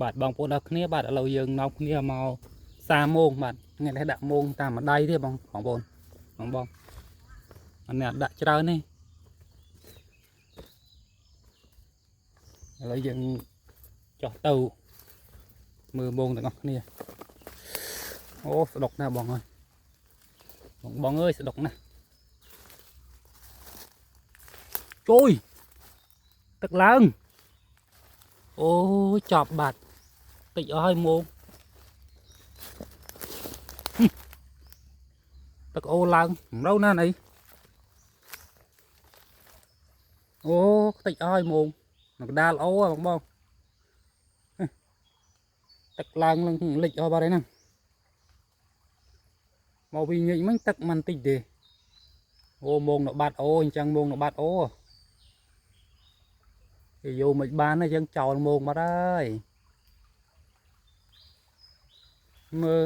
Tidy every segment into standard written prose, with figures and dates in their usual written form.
បាទបងប្អូនអរគ្នាបាទឥឡូវយើងនាំគ្នាមកសាមងបាទថ្ងៃនេះដាក់មងតាមម្ដាយទេបងប្អូនបងអានេះដាក់ច្រើននេះឥឡូវយើងចោះទៅមើលមងទាំងអស់គ្នាអូស្ដុកណាស់បងអើយបងអើយស្ដុកណាស់ជួយទឹកឡើងអូចប់បាត់តិចអស់ហើយមងទឹកអូឡើងមិនđâuណានេះអូតិចអស់ហើយមងនៅកណ្ដាលអូបងទឹកឡើងលិចអស់បាត់ហើយណាមកវិញញិចមិញទឹកមិនតិចទេអូមងនៅបាត់អូអញ្ចឹងមងនៅបាត់អូគេយកមិនបានទេយើងចោលមងបាត់ហើយមើល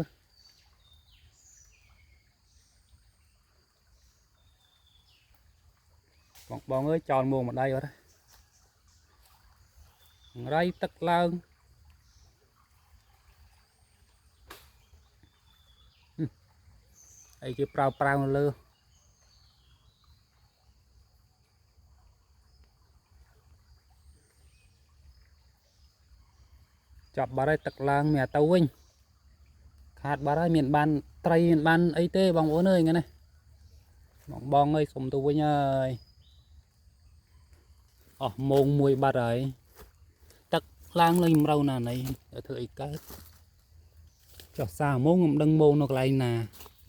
បងអើយចោលមងម្ដាយអត់រៃទឹកឡើងអីគេប្រើនៅលើចាប់បាត់ហើយទឹកឡើងមានទៅវិញខាតបាត់ហើយមានបានត្រីមានបានអីទេបងប្អូនអើយថ្ងៃនេះបងអើយសុំទៅវិញហើយអស់មងមួយបាត់ហើយទឹកឡើងលេងម្រៅណាណីធ្វើអីកើតចុះសាមងខ្ញុំដឹងមងនៅកន្លែងណា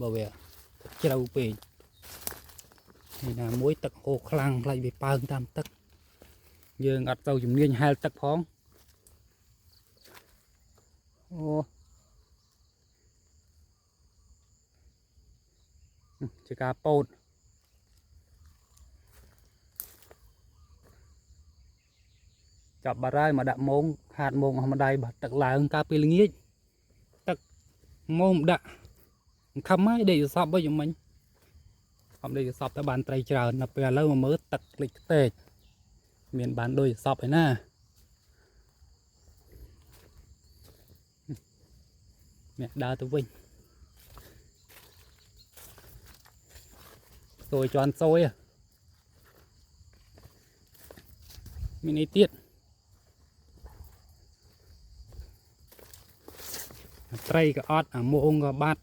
បើវាជ្រៅពេកនេះណាមួយទឹកហូរខ្លាំងខ្លាចវាប៉ើងតាមទឹកយើងអត់ទៅជំនាញហែលទឹកផងអូជាការពោតចាប់បាត់ហើយមកដាក់មងខាតមងអស់ម្ដាយបាត់ទឹកឡើងកាលពីល្ងាចទឹកមងដាក់ខំហើយដេកសពវិញមិញខំដេកសពតែបានត្រីច្រើនដល់ពេលឥឡូវមកមើលទឹកលិចខ្ទេចមានបានដូចសពឯណាអ្នកដើរទៅវិញសួយជន់សួយមានអីទៀតត្រីក៏អត់អាមងក៏បាត់